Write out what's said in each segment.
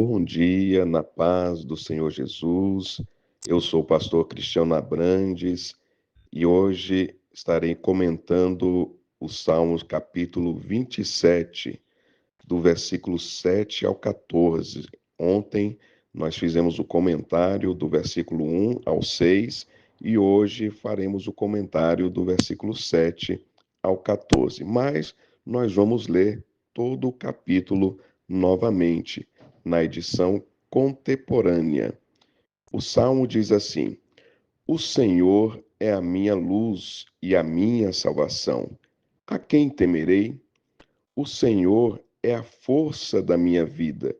Bom dia, na paz do Senhor Jesus. Eu sou o pastor Cristiano Abrantes e hoje estarei comentando o Salmos capítulo 27, do versículo 7 ao 14. Ontem nós fizemos o comentário do versículo 1 ao 6 e hoje faremos o comentário do versículo 7 ao 14. Mas nós vamos ler todo o capítulo novamente, na edição contemporânea. O salmo diz assim: O Senhor é a minha luz e a minha salvação. A quem temerei? O Senhor é a força da minha vida.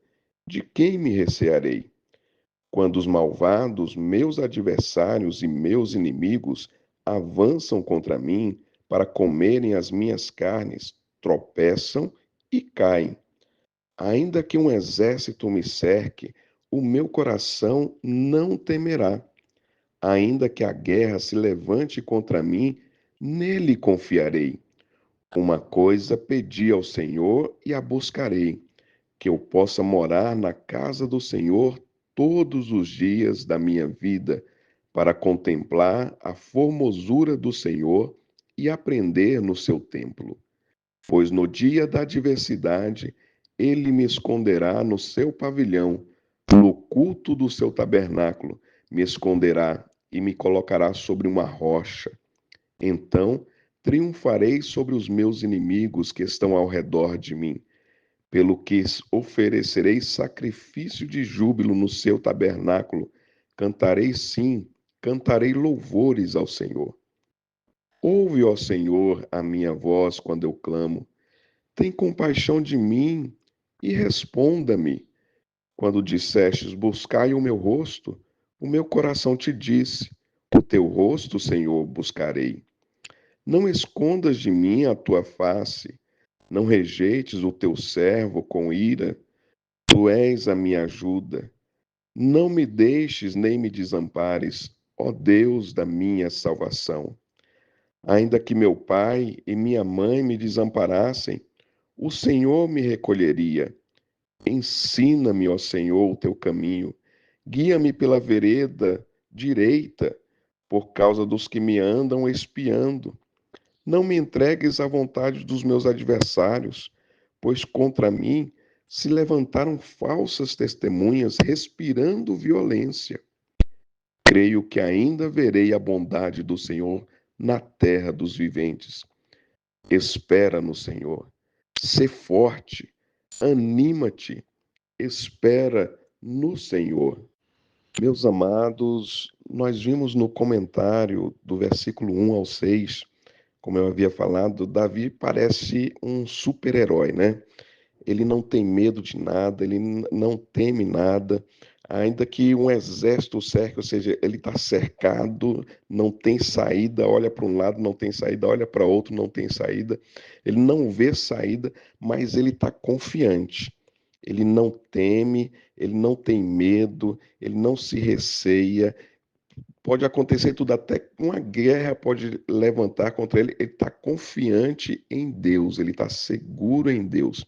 De quem me recearei? Quando os malvados, meus adversários e meus inimigos, avançam contra mim para comerem as minhas carnes, tropeçam e caem. Ainda que um exército me cerque, o meu coração não temerá. Ainda que a guerra se levante contra mim, nele confiarei. Uma coisa pedi ao Senhor e a buscarei, que eu possa morar na casa do Senhor todos os dias da minha vida, para contemplar a formosura do Senhor e aprender no seu templo. Pois no dia da adversidade, ele me esconderá no seu pavilhão, no culto do seu tabernáculo, me esconderá e me colocará sobre uma rocha. Então triunfarei sobre os meus inimigos que estão ao redor de mim, pelo que oferecerei sacrifício de júbilo no seu tabernáculo. Cantarei sim, cantarei louvores ao Senhor. Ouve, ó Senhor, a minha voz quando eu clamo. Tem compaixão de mim e responda-me. Quando dissestes, buscai o meu rosto, o meu coração te disse, o teu rosto, Senhor, buscarei. Não escondas de mim a tua face, não rejeites o teu servo com ira, tu és a minha ajuda. Não me deixes nem me desampares, ó Deus da minha salvação. Ainda que meu pai e minha mãe me desamparassem, o Senhor me recolheria. Ensina-me, ó Senhor, o teu caminho. Guia-me pela vereda direita, por causa dos que me andam espiando. Não me entregues à vontade dos meus adversários, pois contra mim se levantaram falsas testemunhas, respirando violência. Creio que ainda verei a bondade do Senhor na terra dos viventes. Espera no Senhor. Sê forte, anima-te, espera no Senhor. Meus amados, nós vimos no comentário do versículo 1 ao 6, como eu havia falado, Davi parece um super-herói, né? Ele não tem medo de nada, ele não teme nada, ainda que um exército o cerque, ou seja, ele está cercado, não tem saída, olha para um lado, não tem saída, olha para outro, não tem saída. Ele não vê saída, mas ele está confiante. Ele não teme, ele não tem medo, ele não se receia. Pode acontecer tudo, até uma guerra pode levantar contra ele. Ele está confiante em Deus, ele está seguro em Deus.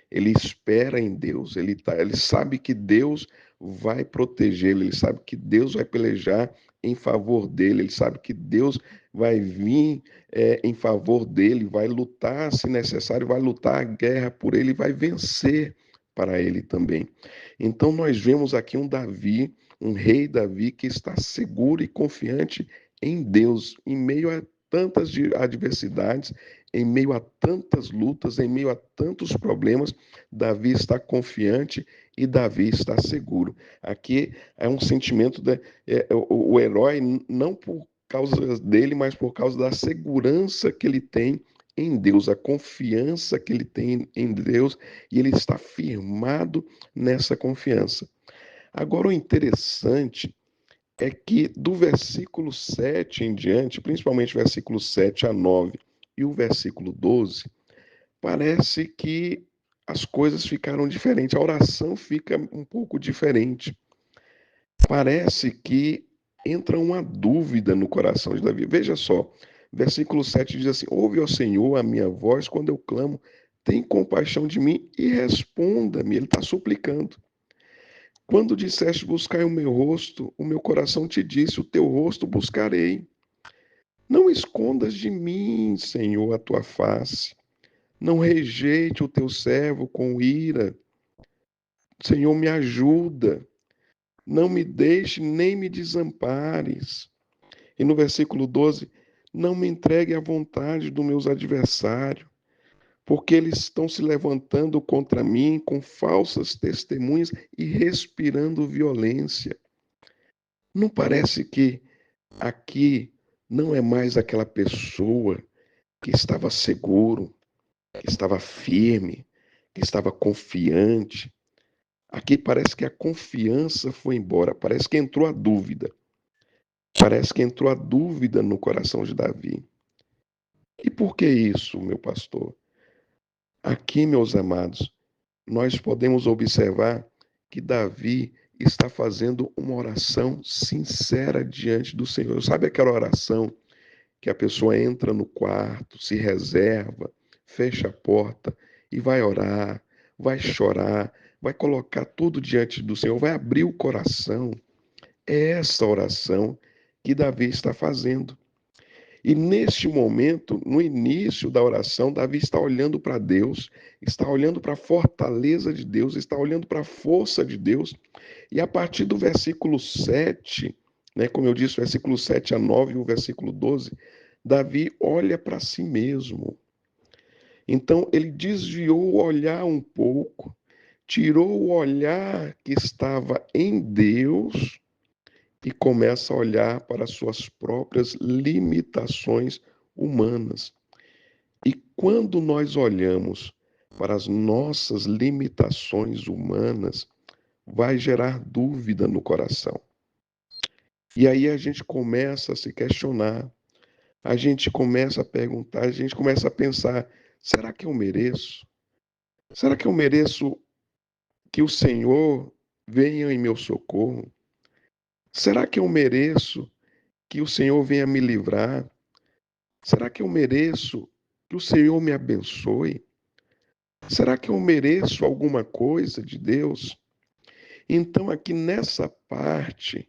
Ele espera em Deus, ele sabe que Deus vai protegê-lo, ele sabe que Deus vai pelejar em favor dele, ele sabe que Deus vai vir em favor dele, vai lutar, se necessário, vai lutar a guerra por ele, vai vencer para ele também. Então nós vemos aqui um Davi, um rei Davi que está seguro e confiante em Deus, em meio a tantas adversidades, em meio a tantas lutas, em meio a tantos problemas, Davi está confiante e Davi está seguro. Aqui é um sentimento o herói não por causa dele, mas por causa da segurança que ele tem em Deus, a confiança que ele tem em Deus, e ele está firmado nessa confiança. Agora, o interessante é que do versículo 7 em diante, principalmente versículo 7 a 9 e o versículo 12, parece que as coisas ficaram diferentes, a oração fica um pouco diferente. Parece que entra uma dúvida no coração de Davi. Veja só, versículo 7 diz assim: Ouve, ó Senhor, a minha voz quando eu clamo, tem compaixão de mim e responda-me. Ele está suplicando. Quando disseste buscai o meu rosto, o meu coração te disse, o teu rosto buscarei. Não escondas de mim, Senhor, a tua face. Não rejeite o teu servo com ira. Senhor, me ajuda. Não me deixe nem me desampares. E no versículo 12, não me entregue à vontade dos meus adversários, porque eles estão se levantando contra mim com falsas testemunhas e respirando violência. Não parece que aqui não é mais aquela pessoa que estava seguro, que estava firme, que estava confiante. Aqui parece que a confiança foi embora, parece que entrou a dúvida. Parece que entrou a dúvida no coração de Davi. E por que isso, meu pastor? Aqui, meus amados, nós podemos observar que Davi está fazendo uma oração sincera diante do Senhor. Sabe aquela oração que a pessoa entra no quarto, se reserva, fecha a porta e vai orar, vai chorar, vai colocar tudo diante do Senhor, vai abrir o coração? É essa oração que Davi está fazendo. E neste momento, no início da oração, Davi está olhando para Deus, está olhando para a fortaleza de Deus, está olhando para a força de Deus. E a partir do versículo 7, né, como eu disse, versículo 7 a 9 e o versículo 12, Davi olha para si mesmo. Então, ele desviou o olhar um pouco, tirou o olhar que estava em Deus e começa a olhar para suas próprias limitações humanas. E quando nós olhamos para as nossas limitações humanas, vai gerar dúvida no coração. E aí a gente começa a se questionar, a gente começa a perguntar, a gente começa a pensar: será que eu mereço? Será que eu mereço que o Senhor venha em meu socorro? Será que eu mereço que o Senhor venha me livrar? Será que eu mereço que o Senhor me abençoe? Será que eu mereço alguma coisa de Deus? Então, aqui nessa parte,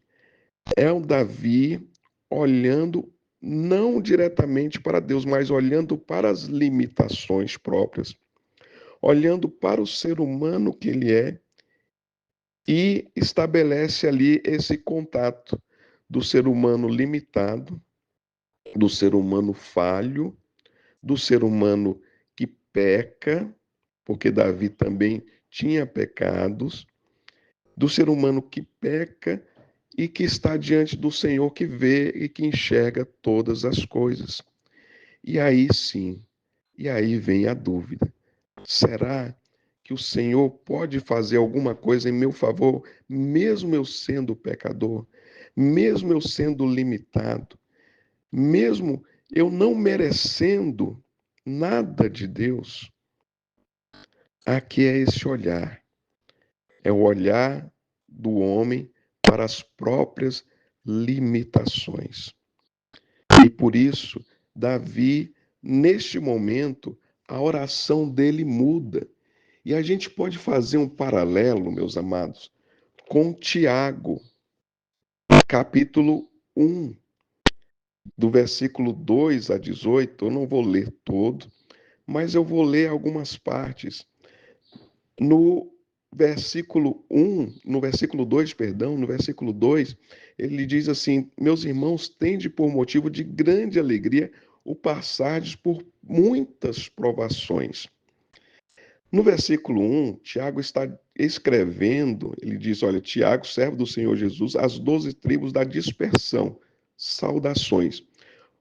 é o Davi olhando não diretamente para Deus, mas olhando para as limitações próprias, olhando para o ser humano que ele é e estabelece ali esse contato do ser humano limitado, do ser humano falho, do ser humano que peca, porque Davi também tinha pecados, do ser humano que peca e que está diante do Senhor que vê e que enxerga todas as coisas. E aí sim, e aí vem a dúvida: será que o Senhor pode fazer alguma coisa em meu favor, mesmo eu sendo pecador, mesmo eu sendo limitado, mesmo eu não merecendo nada de Deus? Aqui é esse olhar, é o olhar do homem para as próprias limitações. E por isso, Davi, neste momento, a oração dele muda. E a gente pode fazer um paralelo, meus amados, com Tiago, capítulo 1, do versículo 2 a 18. Eu não vou ler todo, mas eu vou ler algumas partes. No versículo 1, no versículo 2, perdão, no versículo 2, ele diz assim: meus irmãos, tende por motivo de grande alegria o passardes por muitas provações. No versículo 1, Tiago está escrevendo, ele diz: olha, Tiago, servo do Senhor Jesus, as 12 tribos da dispersão, saudações.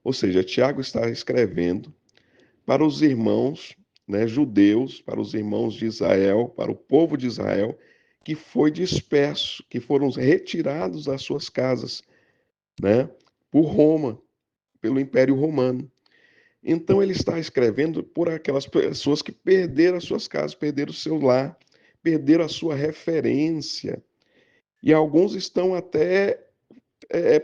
Ou seja, Tiago está escrevendo para os irmãos, né, judeus, para os irmãos de Israel, para o povo de Israel, que foi disperso, que foram retirados das suas casas, né, por Roma, pelo Império Romano. Então ele está escrevendo por aquelas pessoas que perderam as suas casas, perderam o seu lar, perderam a sua referência. E alguns estão até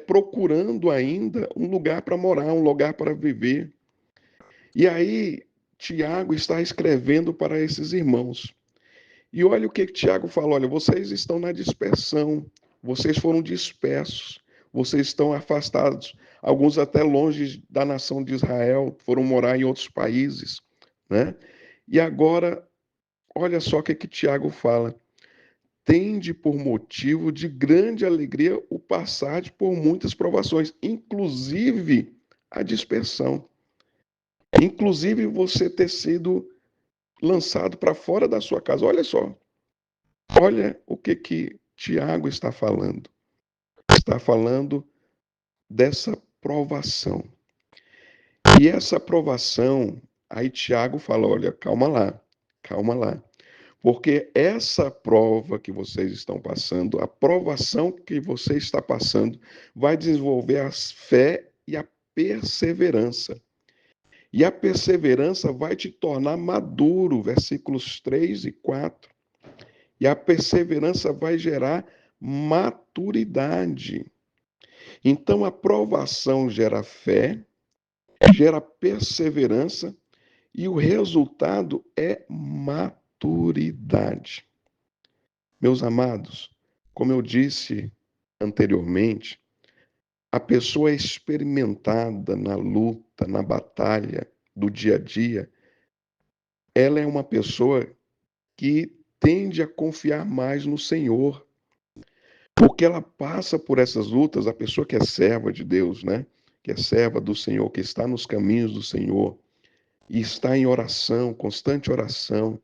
procurando ainda um lugar para morar, um lugar para viver. E aí Tiago está escrevendo para esses irmãos. E olha o que Tiago fala: olha, vocês estão na dispersão, vocês foram dispersos, vocês estão afastados, alguns até longe da nação de Israel, foram morar em outros países, né? E agora, olha só o que Tiago fala: tende por motivo de grande alegria o passar por muitas provações, inclusive a dispersão, inclusive você ter sido lançado para fora da sua casa. Olha só, olha o que Tiago está falando. Está falando dessa provação. E essa provação, aí Tiago fala: olha, calma lá. Porque essa prova que vocês estão passando, a provação que você está passando, vai desenvolver a fé e a perseverança. E a perseverança vai te tornar maduro, versículos 3 e 4. E a perseverança vai gerar maturidade. Então, a provação gera fé, gera perseverança e o resultado é maturidade. Meus amados, como eu disse anteriormente, a pessoa experimentada na luta, na batalha do dia a dia, ela é uma pessoa que tende a confiar mais no Senhor, porque ela passa por essas lutas, a pessoa que é serva de Deus, né? Que é serva do Senhor, que está nos caminhos do Senhor e está em oração, constante oração,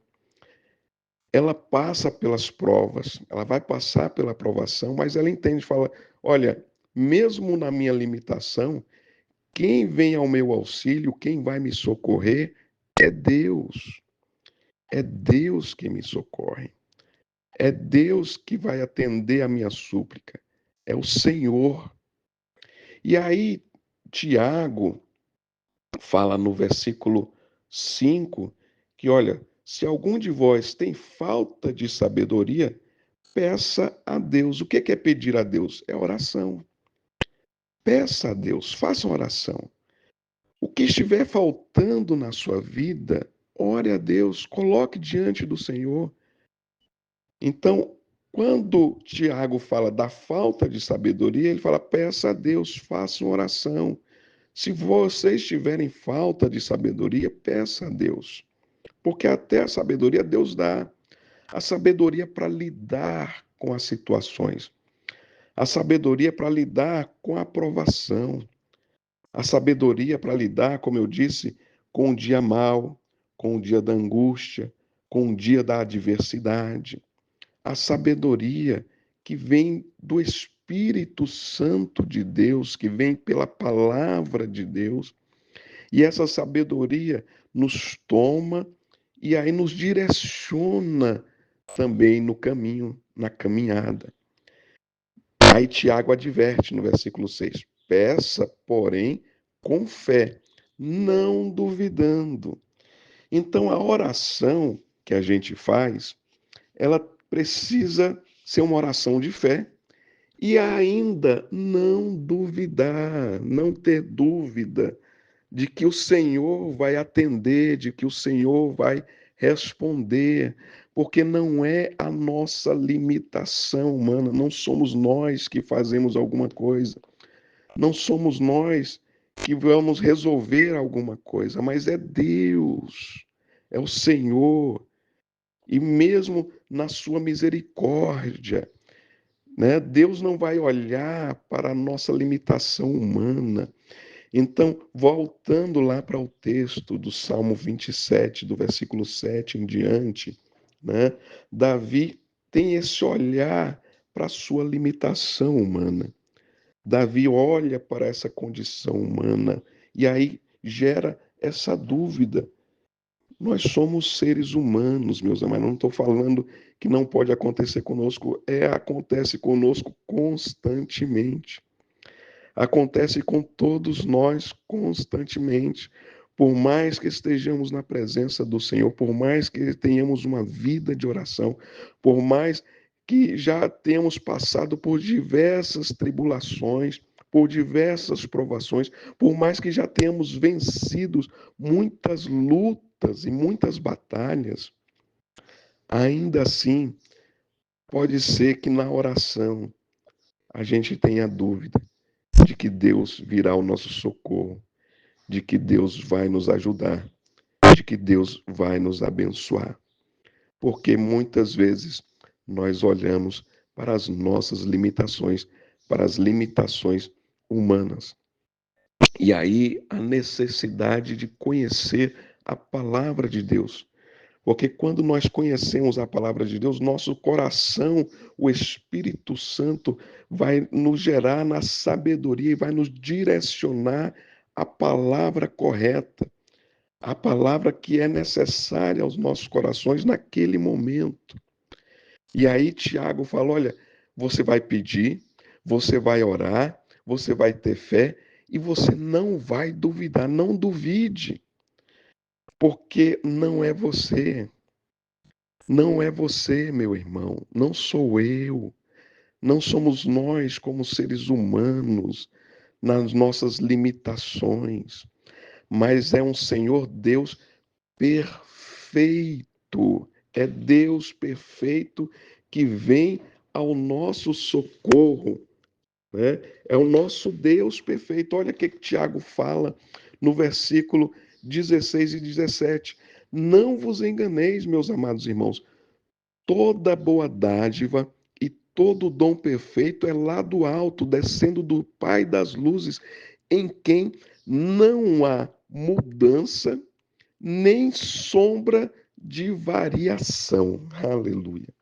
ela passa pelas provas, ela vai passar pela provação, mas ela entende, fala: olha, mesmo na minha limitação, quem vem ao meu auxílio, quem vai me socorrer é Deus. É Deus que me socorre. É Deus que vai atender a minha súplica. É o Senhor. E aí, Tiago fala no versículo 5 que, olha, se algum de vós tem falta de sabedoria, peça a Deus. O que é pedir a Deus? É oração. Peça a Deus, faça uma oração. O que estiver faltando na sua vida, ore a Deus, coloque diante do Senhor. Então, quando Tiago fala da falta de sabedoria, ele fala: peça a Deus, faça uma oração. Se vocês tiverem falta de sabedoria, peça a Deus. Porque até a sabedoria Deus dá. A sabedoria para lidar com as situações. A sabedoria para lidar com a aprovação. A sabedoria para lidar, como eu disse, com o dia mau, com o dia da angústia, com o dia da adversidade. A sabedoria que vem do Espírito Santo de Deus, que vem pela palavra de Deus. E essa sabedoria nos toma e aí nos direciona também no caminho, na caminhada. Aí Tiago adverte no versículo 6: peça, porém, com fé, não duvidando. Então, a oração que a gente faz, ela precisa ser uma oração de fé e ainda não duvidar, não ter dúvida de que o Senhor vai atender, de que o Senhor vai responder, porque não é a nossa limitação humana, não somos nós que fazemos alguma coisa, não somos nós que vamos resolver alguma coisa, mas é Deus, é o Senhor, e mesmo na sua misericórdia, né? Deus não vai olhar para a nossa limitação humana. Então, voltando lá para o texto do Salmo 27, do versículo 7 em diante, né? Davi tem esse olhar para a sua limitação humana. Davi olha para essa condição humana e aí gera essa dúvida. Nós somos seres humanos, meus amados. Não estou falando que não pode acontecer conosco, acontece conosco constantemente. Acontece com todos nós constantemente. Por mais que estejamos na presença do Senhor, por mais que tenhamos uma vida de oração, por mais que já tenhamos passado por diversas tribulações, por diversas provações, por mais que já tenhamos vencido muitas lutas e muitas batalhas, Ainda assim, pode ser que na oração a gente tenha dúvida de que Deus virá ao nosso socorro, de que Deus vai nos ajudar, de que Deus vai nos abençoar. Porque muitas vezes nós olhamos para as nossas limitações, para as limitações humanas. E aí a necessidade de conhecer a palavra de Deus. Porque quando nós conhecemos a palavra de Deus, nosso coração, o Espírito Santo, vai nos gerar na sabedoria e vai nos direcionar a palavra correta, a palavra que é necessária aos nossos corações naquele momento. E aí Tiago fala: olha, você vai pedir, você vai orar, você vai ter fé e você não vai duvidar. Não duvide, porque não é você. Não é você, meu irmão, não sou eu, não somos nós como seres humanos nas nossas limitações, mas é um Senhor Deus perfeito, é Deus perfeito que vem ao nosso socorro, né? É o nosso Deus perfeito. Olha o que Tiago fala no versículo 16 e 17. Não vos enganeis, meus amados irmãos, toda boa dádiva e todo dom perfeito é lá do alto, descendo do Pai das luzes, em quem não há mudança nem sombra de variação. Aleluia.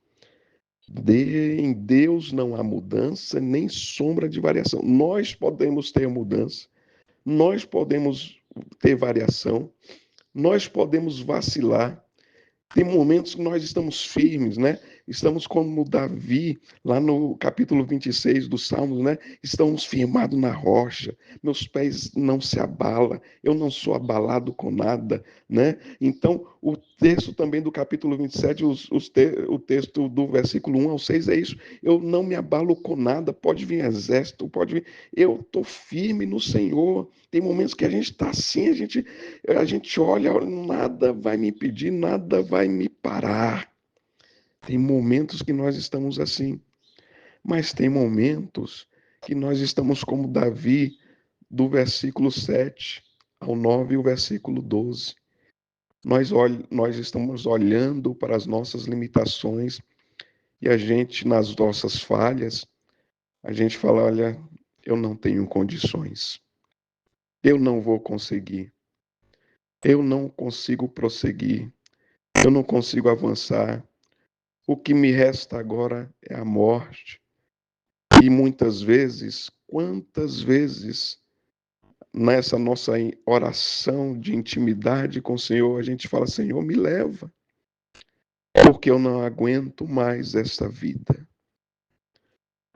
Em Deus não há mudança nem sombra de variação. Nós podemos ter mudança, nós podemos ter variação, nós podemos vacilar. Tem momentos que nós estamos firmes, né? Estamos como Davi, lá no capítulo 26 dos Salmos, né? Estamos firmados na rocha, meus pés não se abalam, eu não sou abalado com nada, né? Então, o texto também do capítulo 27, o texto do versículo 1 ao 6 é isso: eu não me abalo com nada, pode vir exército, pode vir, eu estou firme no Senhor. Tem momentos que a gente está assim, a gente olha, nada vai me impedir, nada vai me parar. Tem momentos que nós estamos assim, mas tem momentos que nós estamos como Davi, do versículo 7 ao 9 e o versículo 12. Nós estamos olhando para as nossas limitações e a gente, nas nossas falhas, a gente fala: olha, eu não tenho condições, eu não vou conseguir, eu não consigo prosseguir, eu não consigo avançar. O que me resta agora é a morte. E muitas vezes, quantas vezes, nessa nossa oração de intimidade com o Senhor, a gente fala: Senhor, me leva, porque eu não aguento mais esta vida.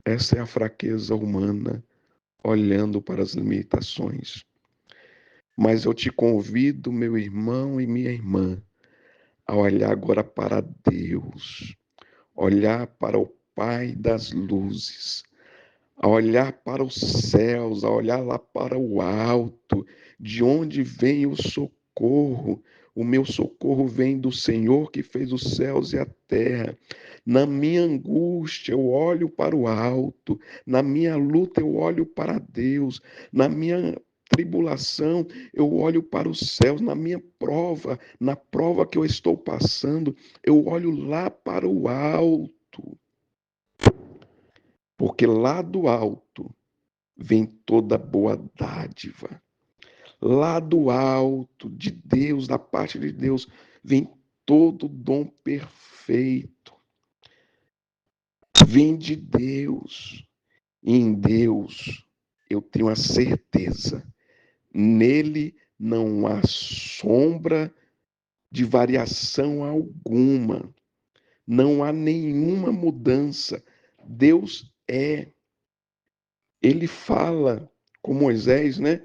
Essa é a fraqueza humana, olhando para as limitações. Mas eu te convido, meu irmão e minha irmã, a olhar agora para Deus, olhar para o Pai das luzes, a olhar para os céus, a olhar lá para o alto, de onde vem o socorro. O meu socorro vem do Senhor que fez os céus e a terra. Na minha angústia, eu olho para o alto. Na minha luta, eu olho para Deus. Na minha tribulação, eu olho para os céus. Na minha prova, na prova que eu estou passando, eu olho lá para o alto. Porque lá do alto vem toda boa dádiva. Lá do alto de Deus, da parte de Deus, vem todo dom perfeito. Vem de Deus. E em Deus eu tenho a certeza. Nele não há sombra de variação alguma. Não há nenhuma mudança. Deus é. Ele fala com Moisés, né?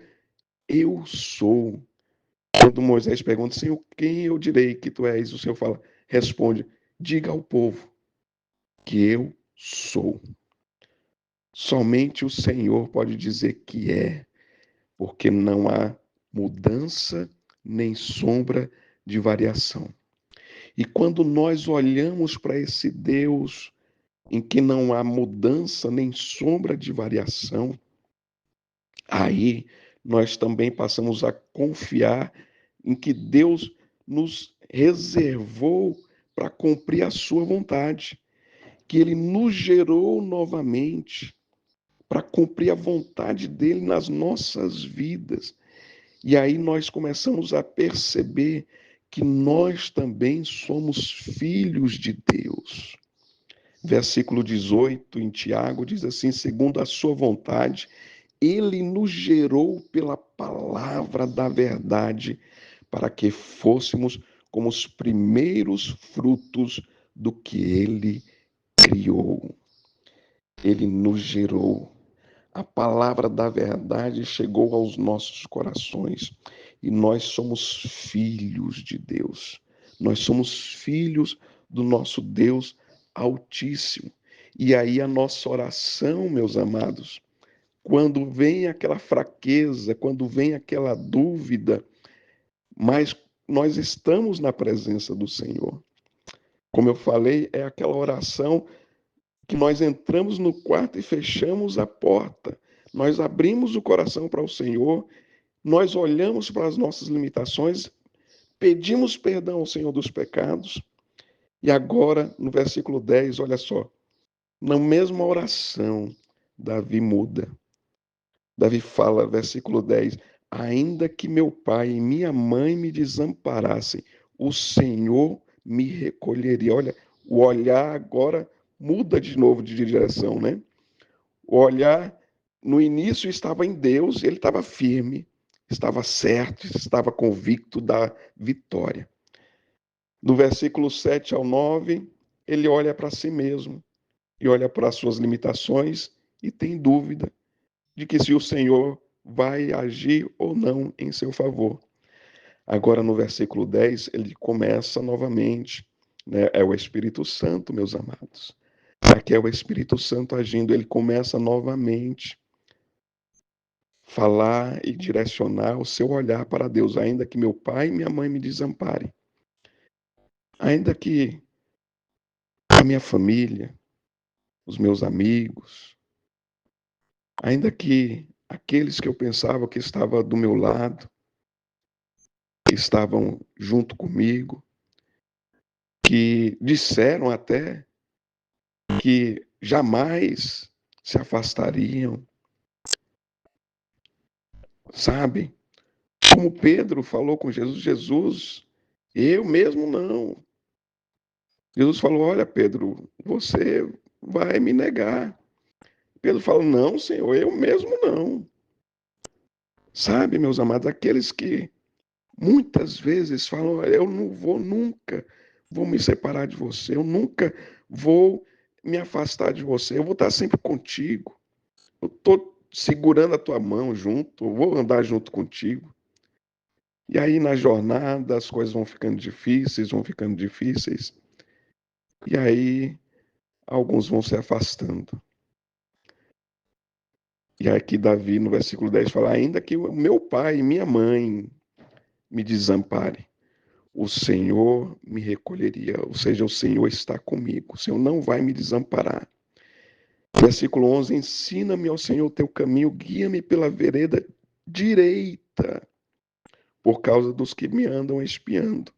Eu sou. Quando Moisés pergunta: Senhor, quem eu direi que tu és? O Senhor fala, responde: diga ao povo que eu sou. Somente o Senhor pode dizer que é, porque não há mudança nem sombra de variação. E quando nós olhamos para esse Deus em que não há mudança nem sombra de variação, aí nós também passamos a confiar em que Deus nos reservou para cumprir a sua vontade, que ele nos gerou novamente para cumprir a vontade dele nas nossas vidas. E aí nós começamos a perceber que nós também somos filhos de Deus. Versículo 18 em Tiago diz assim: segundo a sua vontade, ele nos gerou pela palavra da verdade, para que fôssemos como os primeiros frutos do que ele criou. Ele nos gerou. A palavra da verdade chegou aos nossos corações e nós somos filhos de Deus. Nós somos filhos do nosso Deus Altíssimo. E aí a nossa oração, meus amados, quando vem aquela fraqueza, quando vem aquela dúvida, mas nós estamos na presença do Senhor. Como eu falei, é aquela oração que nós entramos no quarto e fechamos a porta. Nós abrimos o coração para o Senhor, nós olhamos para as nossas limitações, pedimos perdão ao Senhor dos pecados. E agora, no versículo 10, olha só, na mesma oração, Davi muda. Davi fala, versículo 10, ainda que meu pai e minha mãe me desamparassem, o Senhor me recolheria. Olha, o olhar agora muda de novo de direção, né? O olhar no início estava em Deus, ele estava firme, estava certo, estava convicto da vitória. Do versículo 7 ao 9, ele olha para si mesmo e olha para as suas limitações e tem dúvida de que se o Senhor vai agir ou não em seu favor. Agora, no versículo 10, ele começa novamente, né? É o Espírito Santo, meus amados. Aqui é o Espírito Santo agindo, ele começa novamente falar e direcionar o seu olhar para Deus, ainda que meu pai e minha mãe me desamparem, ainda que a minha família, os meus amigos, ainda que aqueles que eu pensava que estavam do meu lado, que estavam junto comigo, que disseram até que jamais se afastariam, sabe? Como Pedro falou com Jesus, Jesus, eu mesmo não. Jesus falou, olha, Pedro, você vai me negar. Pedro falou, não, Senhor, eu mesmo não. Sabe, meus amados, aqueles que muitas vezes falam, eu não vou nunca, vou me separar de você, eu nunca vou me afastar de você, eu vou estar sempre contigo. Eu estou segurando a tua mão junto, eu vou andar junto contigo. E aí na jornada as coisas vão ficando difíceis, vão ficando difíceis. E aí alguns vão se afastando. E aqui Davi, no versículo 10, fala, ainda que o meu pai e minha mãe me desamparem, o Senhor me recolheria, ou seja, o Senhor está comigo, o Senhor não vai me desamparar. Versículo 11, ensina-me, ó Senhor, o teu caminho, guia-me pela vereda direita, por causa dos que me andam espiando.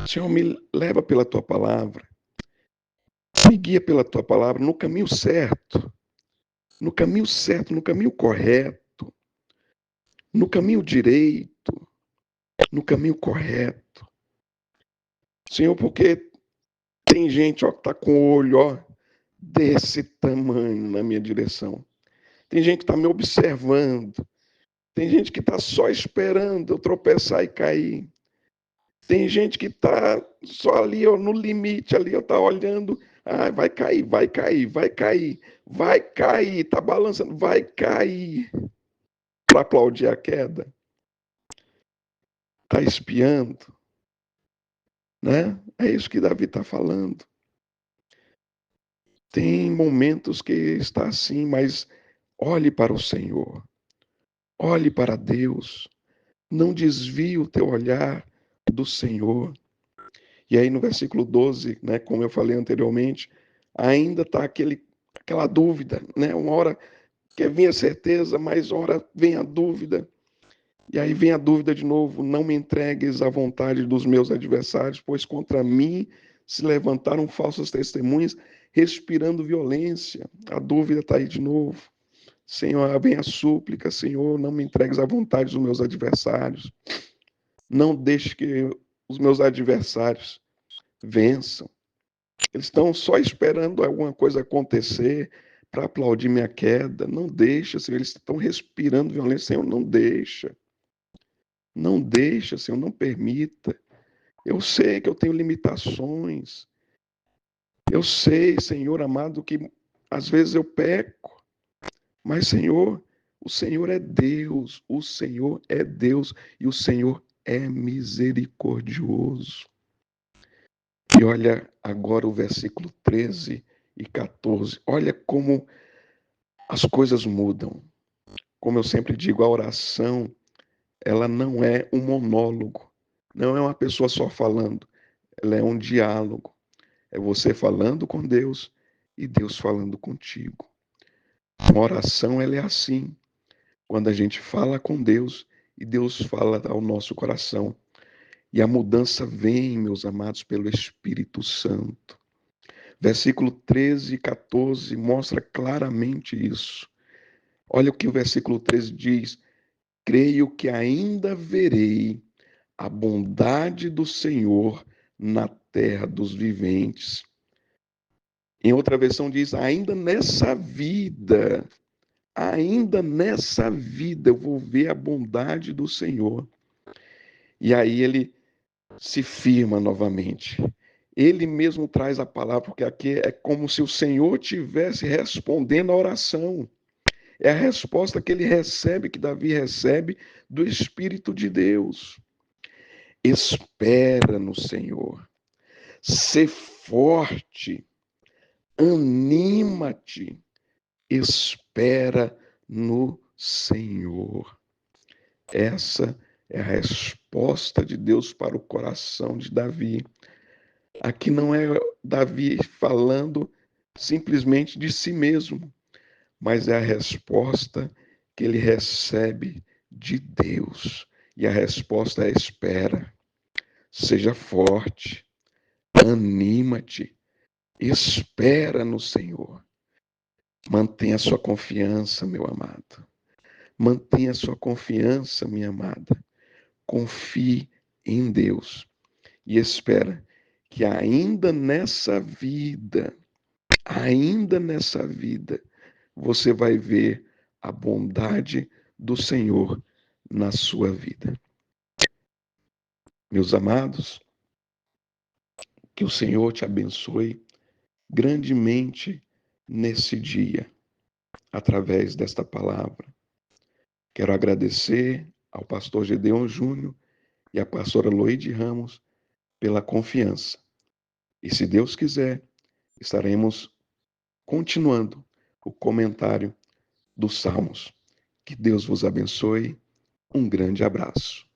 Senhor, me leva pela tua palavra, me guia pela tua palavra no caminho certo, no caminho certo, no caminho correto, no caminho direito, no caminho correto. Senhor, porque tem gente ó, que está com o olho ó, desse tamanho na minha direção. Tem gente que está me observando. Tem gente que está só esperando eu tropeçar e cair. Tem gente que está só ali ó, no limite, ali, está olhando. Ah, vai cair, vai cair, vai cair, vai cair, está balançando, vai cair. Para aplaudir a queda. Está espiando. Né? É isso que Davi está falando. Tem momentos que está assim, mas olhe para o Senhor. Olhe para Deus. Não desvie o teu olhar do Senhor. E aí no versículo 12, né, como eu falei anteriormente, ainda está aquela dúvida, né? Uma hora quer vir a certeza, mas hora vem a dúvida. E aí vem a dúvida de novo: não me entregues à vontade dos meus adversários, pois contra mim se levantaram falsas testemunhas, respirando violência. A dúvida está aí de novo. Senhor, vem a súplica: Senhor, não me entregues à vontade dos meus adversários. Não deixe que os meus adversários vençam. Eles estão só esperando alguma coisa acontecer para aplaudir minha queda. Não deixa, Senhor. Eles estão respirando violência. Senhor, não deixa. Não deixa, Senhor, não permita. Eu sei que eu tenho limitações. Eu sei, Senhor amado, que às vezes eu peco. Mas, Senhor, o Senhor é Deus. O Senhor é Deus. E o Senhor é misericordioso. E olha agora o versículo 13 e 14. Olha como as coisas mudam. Como eu sempre digo, a oração, ela não é um monólogo. Não é uma pessoa só falando. Ela é um diálogo. É você falando com Deus e Deus falando contigo. Uma oração, ela é assim. Quando a gente fala com Deus e Deus fala ao nosso coração. E a mudança vem, meus amados, pelo Espírito Santo. Versículo 13 e 14 mostra claramente isso. Olha o que o versículo 13 diz: creio que ainda verei a bondade do Senhor na terra dos viventes. Em outra versão diz: ainda nessa vida eu vou ver a bondade do Senhor. E aí ele se firma novamente. Ele mesmo traz a palavra, porque aqui é como se o Senhor tivesse respondendo a oração. É a resposta que ele recebe, que Davi recebe do Espírito de Deus. Espera no Senhor. Sê forte. Anima-te. Espera no Senhor. Essa é a resposta de Deus para o coração de Davi. Aqui não é Davi falando simplesmente de si mesmo, mas é a resposta que ele recebe de Deus. E a resposta é: espera, seja forte, anima-te, espera no Senhor. Mantenha sua confiança, meu amado. Mantenha sua confiança, minha amada. Confie em Deus e espera que ainda nessa vida, você vai ver a bondade do Senhor na sua vida. Meus amados, que o Senhor te abençoe grandemente nesse dia, através desta palavra. Quero agradecer ao pastor Gedeon Júnior e à pastora Loide Ramos pela confiança. E se Deus quiser, estaremos continuando o comentário dos Salmos. Que Deus vos abençoe. Um grande abraço.